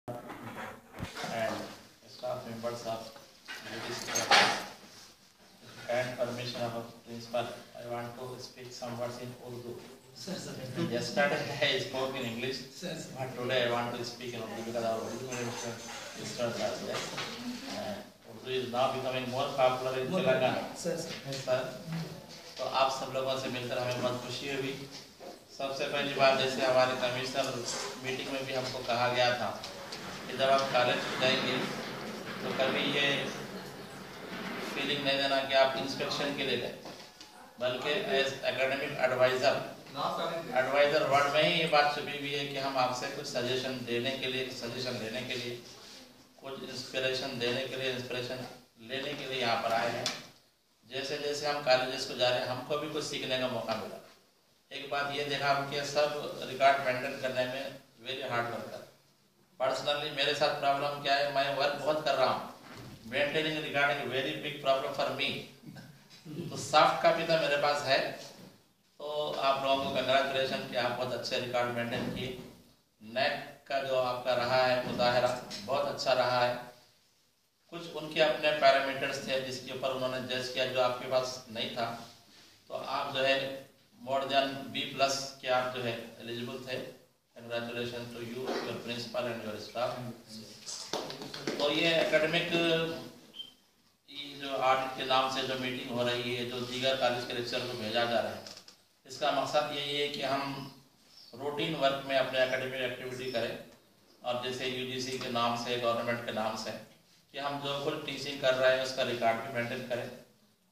and staff members of UDC campus. And permission of a principal, I want to speak some words in Urdu. Yesterday I spoke in English, but today I want to speak in Urdu because our Urdu students are there. Urdu is now becoming more popular in Telangana. Sir. तो आप सब लोगों से मिलकर हमें बहुत खुशी हुई। सबसे पहली बात, जैसे हमारे कमिश्नर मीटिंग में भी हमको कहा गया था कि जब आप कॉलेज जाएंगे तो कभी ये फीलिंग नहीं देना कि आप इंस्पेक्शन के लिए गए, बल्कि एज एकेडमिक एडवाइजर वर्ड में ही ये बात छुपी हुई है कि हम आपसे कुछ सजेशन लेने के लिए, कुछ इंस्पिरेशन देने के लिए, इंस्पिरेशन लेने के लिए यहाँ पर आए हैं। जैसे जैसे हम कॉलेजेस को जा रहे हैं हमको भी कुछ सीखने का मौका मिला। एक बात ये देखा हम कि सब रिकॉर्ड मेंटेन करने में वेरी हार्ड वर्कर। पर्सनली मेरे साथ प्रॉब्लम क्या है, मैं वर्क बहुत कर रहा हूँ, maintaining recording very big problem for me. तो सॉफ्ट कॉपी तो मेरे पास है। तो आप लोगों को कंग्रेचुलेशन कि आप बहुत अच्छे रिकॉर्ड मेंटेन किए। नेक का जो आपका रहा है मुजाहरा बहुत अच्छा रहा है। कुछ उनके अपने पैरामीटर्स थे जिसके ऊपर उन्होंने जज किया जो आपके पास नहीं था, तो आप जो है मोर देन B+ के आप जो है एलिजिबल थे। Congratulation to you, your principal and your staff. और ये एकेडमिक जो ऑडिट के नाम से जो मीटिंग हो रही है, जो दीगर कॉलेज के लेक्चर को भेजा जा रहा है, इसका मकसद यही है कि हम रूटीन वर्क में अपने एकेडमिक एक्टिविटी करें। और जैसे UGC के नाम से, गवर्नमेंट के नाम से, कि हम जो कुछ टीचिंग कर रहे हैं उसका रिकॉर्ड भी मेंटेन करें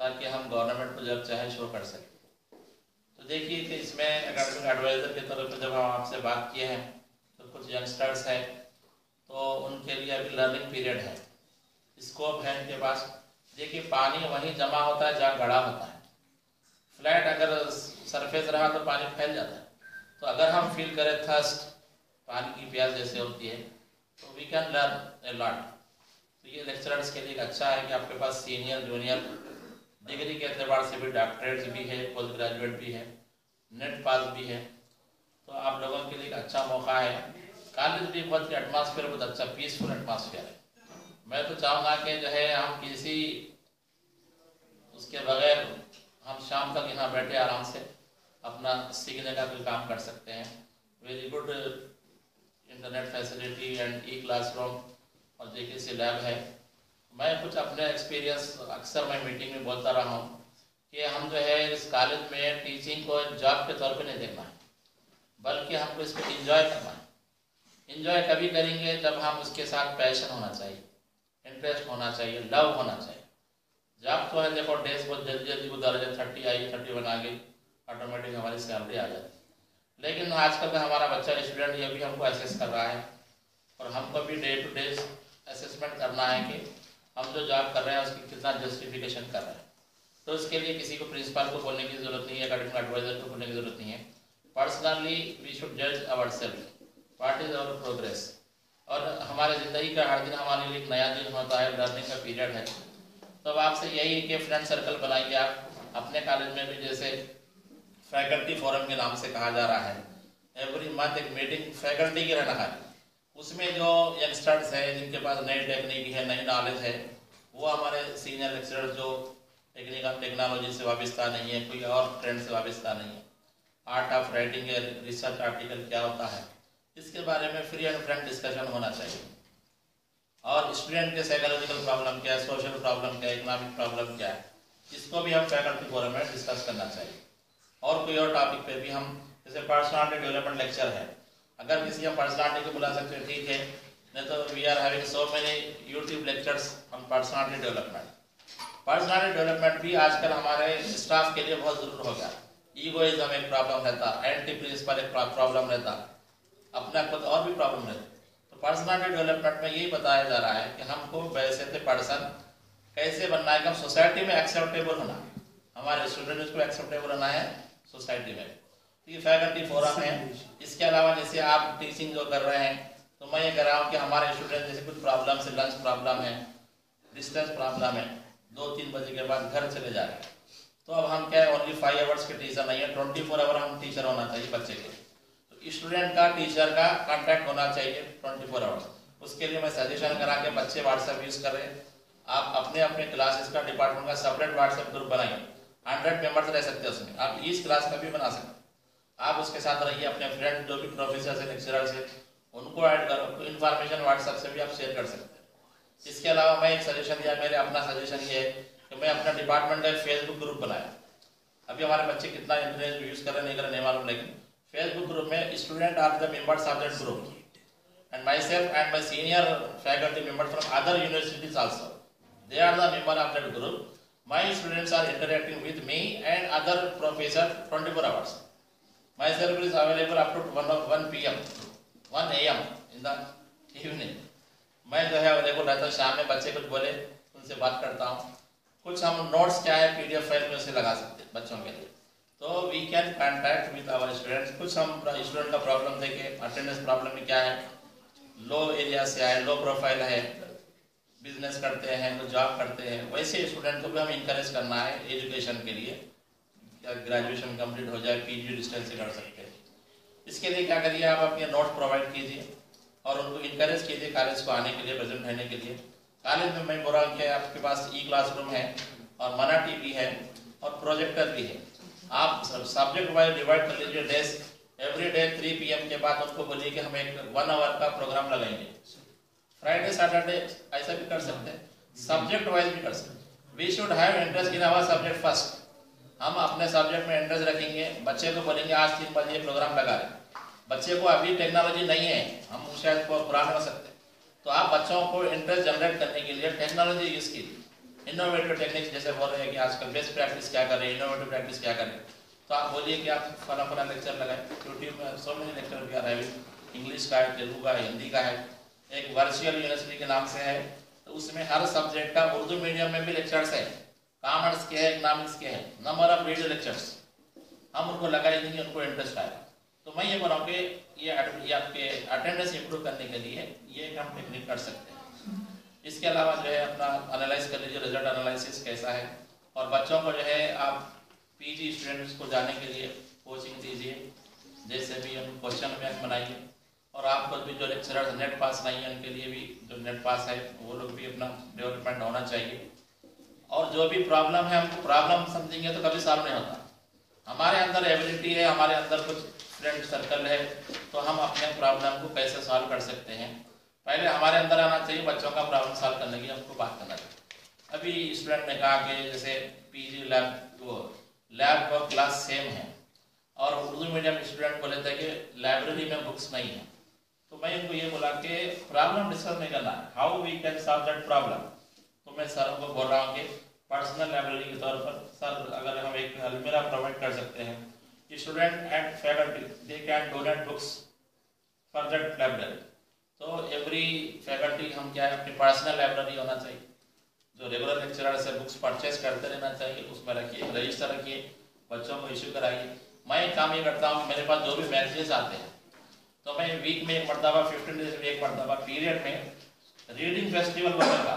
ताकि हम गवर्नमेंट को जब चाहे शो कर सकें। तो देखिए कि इसमें एकेडमिक एडवाइज़र के तौर पर जब हम आपसे बात किए हैं तो कुछ यंगस्टर्स हैं, तो उनके लिए अभी लर्निंग पीरियड है, स्कोप है इनके पास। देखिए पानी वहीं जमा होता है जहाँ गड़ा होता है। फ्लैट अगर सरफेस रहा तो पानी फैल जाता है। तो अगर हम फील करें थर्स्ट, पानी की प्यास जैसे होती है, तो we can learn a lot. तो ये लेक्चरर्स के लिए अच्छा है कि आपके पास सीनियर जूनियर डिग्री के एतबार से भी डॉक्टरेट्स भी है, पोस्ट ग्रेजुएट भी है, नेट पास भी है। तो आप लोगों के लिए एक अच्छा मौका है। कॉलेज भी बहुत एटमॉस्फेयर बहुत अच्छा, पीसफुल एटमॉस्फेयर है। मैं तो चाहूँगा कि जो है हम किसी उसके बगैर हम शाम तक यहाँ बैठे आराम से अपना सीखने का कोई काम कर सकते हैं। Very good internet facility and classroom और JKC लैब है। मैं कुछ अपने एक्सपीरियंस अक्सर मैं मीटिंग में बोलता रहा हूँ कि हम जो है इस कॉलेज में टीचिंग को जॉब के तौर पे नहीं देखना है, बल्कि हमको इसको एंजॉय करना है। एंजॉय कभी करेंगे जब हम उसके साथ पैशन होना चाहिए, इंटरेस्ट होना चाहिए, लव होना चाहिए। जॉब तो है, देखो डेज बहुत जल्दी जल्दी गुजर जाए, 30 आई 31 आ गई, ऑटोमेटिक हमारी सैलरी आ जाती। लेकिन आजकल का हमारा बच्चा स्टूडेंट ये भी हमको असेस कर रहा है और हमको भी डे टू डे असेसमेंट करना है कि हम जो जॉब कर रहे हैं उसकी कितना जस्टिफिकेशन कर रहे हैं। तो इसके लिए किसी को प्रिंसिपल को बोलने की ज़रूरत नहीं है, एकेडमिक एडवाइजर को बोलने की ज़रूरत नहीं है। पर्सनली वी शुड जज our self, what is our progress. और हमारे ज़िंदगी का हर दिन हमारे लिए एक नया दिन होता है, लर्निंग का पीरियड है। तो अब आपसे यही है कि फ्रेंड सर्कल बनाइए आप अपने कॉलेज में भी। जैसे फैकल्टी फोरम के नाम से कहा जा रहा है, एवरी मंथ एक मीटिंग फैकल्टी की रहना है। उसमें जो यंगस्टर्स हैं जिनके पास नई टेक्निक है, नई नॉलेज है, वो हमारे सीनियर लेक्चरर्स जो टेक्नोलॉजी से वाबस्ता नहीं है, कोई और ट्रेंड से वाबस्ता नहीं है, आर्ट ऑफ राइटिंग या रिसर्च आर्टिकल क्या होता है, इसके बारे में फ्री एंड फ्रैंक डिस्कशन होना चाहिए। और स्टूडेंट के साइकोलॉजिकल प्रॉब्लम क्या है, सोशल प्रॉब्लम क्या है, इकोनॉमिक प्रॉब्लम क्या है, इसको भी हम फैकल्टी फोरम में डिस्कस करना चाहिए। और कोई और टॉपिक पे भी हम, जैसे पर्सनालिटी डेवलपमेंट लेक्चर है, अगर किसी हम पर्सनालिटी को बुला सकते हैं ठीक है, नहीं तो we are having so many YouTube lectures on personality development. Personality development भी आजकल हमारे स्टाफ के लिए बहुत जरूर हो गया। ईगोइज्म एक प्रॉब्लम रहता, एंटी प्रिंसिपल एक प्रॉब्लम रहता, अपना खुद और भी प्रॉब्लम रहता। तो पर्सनालिटी डेवलपमेंट में यही बताया जा रहा है कि हमको वैसे थे पर्सन कैसे बनना है कि हम सोसाइटी में एक्सेप्टेबल होना, हमारे स्टूडेंट्स को एक्सेप्टेबल होना है सोसाइटी में। तो ये फैकल्टी फोरम है। इसके अलावा जैसे आप टीचिंग जो कर रहे हैं, तो मैं ये कह रहा हूँ कि हमारे स्टूडेंट जैसे कुछ प्रॉब्लम से, लंच प्रॉब्लम है, डिस्टेंस प्रॉब्लम है, 2-3 बजे के बाद घर चले जा रहे हैं, तो अब हम क्या है ओनली 5 आवर्स के टीचर नहीं है, 24 आवर हम टीचर होना चाहिए बच्चे के। तो स्टूडेंट का टीचर का कांटेक्ट होना चाहिए 24 आवर्स। उसके लिए मैं सजेशन करा के बच्चे व्हाट्सएप यूज़ कर रहे हैं। आप अपने अपने क्लासेस का डिपार्टमेंट का सेपरेट व्हाट्सएप ग्रुप बनाइए, 100 मेंबर्स रह सकते हैं उसमें, आप इस क्लास का भी बना सकते हैं। आप उसके साथ रहिए, अपने फ्रेंड जो भी प्रोफेसर से लेक्चरर से उनको ऐड करो, तो इन्फॉर्मेशन व्हाट्सएप से भी आप शेयर कर सकते हैं। इसके अलावा मैं एक सजेशन दिया, मेरे अपना सजेशन ये है कि मैं अपना डिपार्टमेंट का फेसबुक ग्रुप बनाया। अभी हमारे बच्चे कितना इंटरनेट यूज़ कर रहे नहीं कर रहे नहीं मालूम, लेकिन फेसबुक ग्रुप में student are the members of that group and myself and my senior faculty members from other universities also, they are the member of that group. My students are interacting with me and other professors 24 hours. Myself is available up to 1 p.m. 1 a.m. in the evening. मैं जो है available रहता हूँ, शाम में बच्चे कुछ बोले उनसे बात करता हूँ। कुछ हम नोट्स क्या है PDF फाइल में उसे लगा सकते हैं बच्चों के लिए, तो we can contact with our students. कुछ हम स्टूडेंट का प्रॉब्लम देखें, अटेंडेंस प्रॉब्लम में क्या है, लो एरिया से आए, लो प्रोफाइल है, बिजनेस करते हैं तो जॉब करते हैं, वैसे स्टूडेंट को भी हम इंकरेज करना है एजुकेशन के लिए। क्या ग्रेजुएशन कंप्लीट हो जाए, PG डिस्टेंस से कर सकते हैं। इसके लिए क्या करिए, आप अपने नोट्स प्रोवाइड कीजिए और उनको इंकरेज कीजिए कॉलेज को आने के लिए, प्रेजेंट रहने के लिए। कॉलेज में मैं बोल रहा हूँ कि आपके पास क्लासरूम है और मना टीवी है और प्रोजेक्टर भी है। आप सब्जेक्ट वाइज डिवाइड कर लीजिए डेस्क। एवरी डे 3 PM के बाद उनको बोलिए कि हम एक 1 आवर का प्रोग्राम लगाएंगे। फ्राइडे सैटरडे ऐसा भी कर सकते हैं, सब्जेक्ट वाइज भी कर सकते हैं। We should have interest in our subject first. हम अपने सब्जेक्ट में इंटरेस्ट रखेंगे, बच्चे को बोलेंगे आज 3 बजे प्रोग्राम लगा रहे। बच्चे को अभी टेक्नोलॉजी नहीं है, हम शायद पुराने हो सकते हैं, तो आप बच्चों को इंटरेस्ट जनरेट करने के लिए टेक्नोलॉजी यूज कीजिए। इनोवेटिव टेक्निक्स जैसे बोल रहे हैं कि आजकल बेस्ट प्रैक्टिस क्या करें, इनोवेटिव प्रैक्टिस क्या करें, तो आप बोलिए कि आप फला लेक्चर लगाएं। यूट्यूब में सो मेनी लेक्चर भी आ रहे हैं, इंग्लिश का है, तेलुगु का है, हिंदी का है, एक वर्चुअल यूनिवर्सिटी के नाम से है, तो उसमें हर सब्जेक्ट का उर्दू मीडियम में भी लेक्चर्स है, कॉमर्स के है, इकोनॉमिक्स के है, नंबर ऑफ वीडियो लेक्चर्स हम उनको लगा देंगे, उनको इंटरेस्ट आएगा। तो मैं ये बोल रहा हूँ कि ये आपके अटेंडेंस इंप्रूव करने के लिए ये हम टेक्निक कर सकते हैं। इसके अलावा जो है अपना एनालाइज कर लीजिए, रिजल्ट एनालिसिस कैसा है, और बच्चों को जो है आप PG स्टूडेंट्स को जाने के लिए कोचिंग दीजिए, जैसे भी हम क्वेश्चन बैंक बनाइए, और आपको भी जो लेक्चरर नेट पास नहीं है उनके लिए भी जो नेट पास है वो लोग भी अपना डेवलपमेंट होना चाहिए। और जो भी प्रॉब्लम है, हमको प्रॉब्लम समझेंगे तो कभी सॉल्व नहीं होता। हमारे अंदर एबिलिटी है, हमारे अंदर कुछ फ्रेंड सर्कल है, तो हम अपने प्रॉब्लम को कैसे सॉल्व कर सकते हैं, पहले हमारे अंदर आना चाहिए। बच्चों का प्रॉब्लम सॉल्व करने की हमको बात करना चाहिए। अभी स्टूडेंट ने कहा कि जैसे PG लैब और क्लास सेम है, और उर्दू मीडियम स्टूडेंट बोले थे कि लाइब्रेरी में बुक्स नहीं है, तो मैं इनको ये बोला कि प्रॉब्लम डिस्कस नहीं करना है, how we can solve that problem. तो मैं सर को बोल रहा हूँ कि पर्सनल लाइब्रेरी के तौर पर सर अगर हम एक अलमीरा प्रोवाइड कर सकते हैं, student and faculty they can donate books for that library. तो एवरी फैकल्टी हम क्या है, अपनी पर्सनल लाइब्रेरी होना चाहिए, जो रेगुलर लेक्चरर से बुक्स परचेज करते रहना चाहिए, उसमें रखिए, रजिस्टर रखिए, बच्चों को इश्यू कराइए। मैं एक काम ये करता हूँ, मेरे पास जो भी मैगजीन्स आते हैं तो मैं वीक में एक मरतबा, 15 डेज में एक मरतबा पीरियड में रीडिंग फेस्टिवल बनेगा,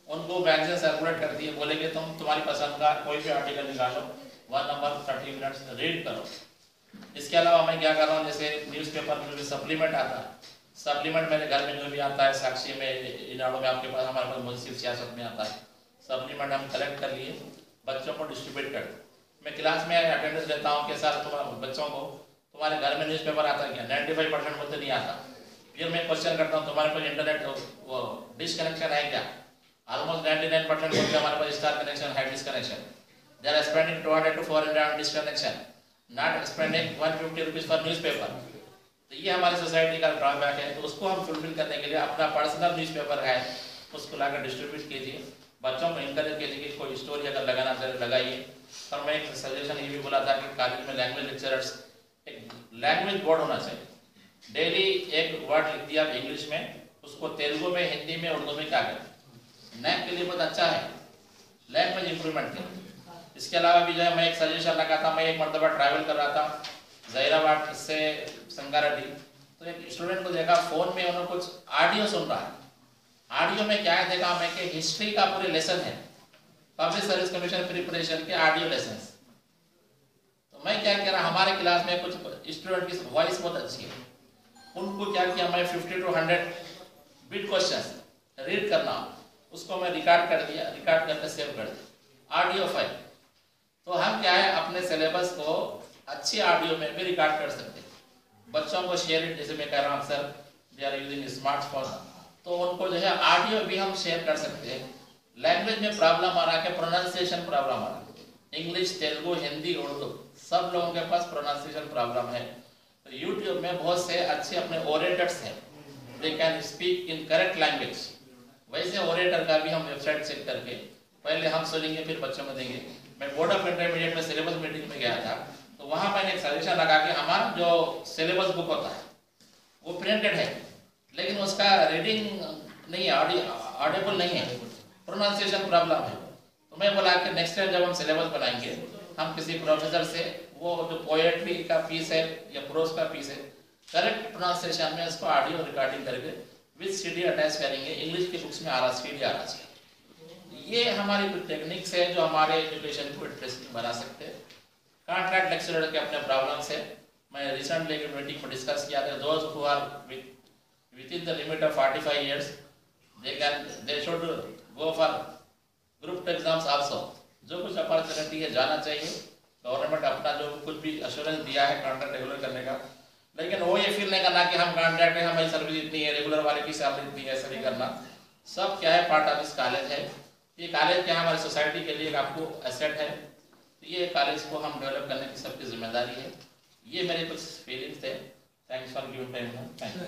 उनको मैगजीन सर्कुलेट कर दिए, बोले कि तुम्हारी पसंद का कोई भी आर्टिकल निकालो, 1 नंबर 30 मिनट्स रीड करो। इसके अलावा मैं क्या कर रहा हूँ, जैसे न्यूज़पेपर में भी सप्लीमेंट आता है, सप्लीमेंट मेरे घर में जो भी आता है, साक्षी में, इनाडो में, आपके पास हमारे पास मुंसिफ सियासत में आता है, सप्लीमेंट हम कलेक्ट कर लिए, बच्चों को डिस्ट्रीब्यूट कर। मैं क्लास में अटेंडेंस लेता हूँ कि सर तुम्हारे बच्चों को तुम्हारे घर में न्यूज़पेपर आता है क्या, 95% मुझे नहीं आता। फिर मैं क्वेश्चन करता हूँ तुम्हारे पास इंटरनेट वो डिश कनेक्शन है क्या, ऑलमोस्ट 99% बोलते हमारे पास स्टार कनेक्शन है, dish connection. They are spending 200 to 400 on dish connection, not spending 150 rupees for newspaper. तो ये हमारी सोसाइटी का ड्रॉबैक है, तो उसको हम फुलफिल करने के लिए अपना पर्सनल न्यूज़पेपर है उसको लाकर डिस्ट्रीब्यूट कीजिए, बच्चों को इंकरेज कीजिए कि कोई स्टोरी अगर लगाना चाहे लगाइए। और मैं एक सजेशन ये भी बोला था कि कॉलेज में लैंग्वेज लेक्चरर्स एक लैंग्वेज बोर्ड होना चाहिए, डेली एक वर्ड लिख दिया इंग्लिश में, उसको तेलुगु में, हिंदी में, उर्दू में क्या करें, नैक के लिए बहुत अच्छा है, लैंग्वेज इंप्रूवमेंट के। इसके अलावा भी जो है मैं एक सजेशन लगा था, मैं एक मरतबा ट्रैवल कर रहा था जहीराबाद से संगारेड्डी, तो एक स्टूडेंट को देखा फोन में उन्होंने कुछ ऑडियो सुन रहा है। ऑडियो में क्या है देखा मैं कि हिस्ट्री का पूरे लेसन है, पब्लिक सर्विस कमीशन प्रिपरेशन के ऑडियो लेसन। तो मैं क्या कह रहा, हमारे क्लास में कुछ स्टूडेंट की वॉइस बहुत अच्छी है, उनको क्या किया मैं 50 to 100 बिट क्वेश्चंस रीड करना, उसको मैं रिकॉर्ड कर दिया, रिकॉर्ड करके सेव कर दिया ऑडियो फाइल। तो हम क्या है अपने सिलेबस को अच्छी ऑडियो में भी रिकॉर्ड कर सकते हैं। बच्चों को शेयर इट, जैसे मैं कह रहा हूँ sir they are using smartphone, तो उनको जो है ऑडियो भी हम शेयर कर सकते हैं। लैंग्वेज में प्रॉब्लम आ रहा है, प्रोनाउंसिएशन प्रॉब्लम आ रहा है, इंग्लिश, तेलुगु, हिंदी, उर्दू सब लोगों के पास प्रोनाउंसिएशन प्रॉब्लम है। तो यूट्यूब में बहुत से अच्छे अपने ओरेटर्स हैं, they can speak in correct language. वैसे ओरेटर का भी हम वेबसाइट चेक करके पहले हम सुनेंगे फिर बच्चों में देंगे। मैं बोर्ड ऑफ इंटरमीडिएट में सिलेबस मीटिंग में गया था, तो वहां मैंने एक सजेशन लगा कि हमारा जो सिलेबस बुक होता है वो प्रिंटेड है, लेकिन उसका रीडिंग नहीं है, ऑडिबल नहीं है, प्रोनाउंसिएशन प्रॉब्लम है। तो मैं बोला कि नेक्स्ट टाइम जब हम सिलेबस बनाएंगे हम किसी प्रोफेसर से वो जो पोएट्री का पीस है या प्रोज का पीस है करेक्ट प्रोनाउंसिएशन में उसको ऑडियो रिकॉर्डिंग करके विद सीडी अटैच करेंगे। इंग्लिश की बुक्स में आ रहा सीडी आ रहा है। ये हमारी कुछ टेक्निक्स है जो हमारे एजुकेशन को इंटरेस्टिंग बना सकते हैं। कॉन्ट्रैक्ट लेक्चरर के अपने प्रॉब्लम्स है, मैं रिसेंटली एक मीटिंग में डिस्कस किया था। Those who are within the limit of 45 years they should go for group exams also. जो कुछ अपॉर्चुनिटी है जाना चाहिए। गवर्नमेंट अपना जो कुछ भी एश्योरेंस दिया है कॉन्ट्रैक्ट रेगुलर करने का, लेकिन वो ये फील नहीं करना कि हम कॉन्ट्रैक्ट है, हमारी सर्विस इतनी है, रेगुलर वाले की सैलरी इतनी है, ऐसा नहीं करना। सब क्या है पार्ट ऑफ दिस कॉलेज है। ये कॉलेज क्या है हमारी सोसाइटी के लिए एक आपको एसेट है। तो ये कॉलेज को हम डेवलप करने की सबकी जिम्मेदारी है। ये मेरे कुछ फीलिंग्स थे। Thanks for giving time. Thank you.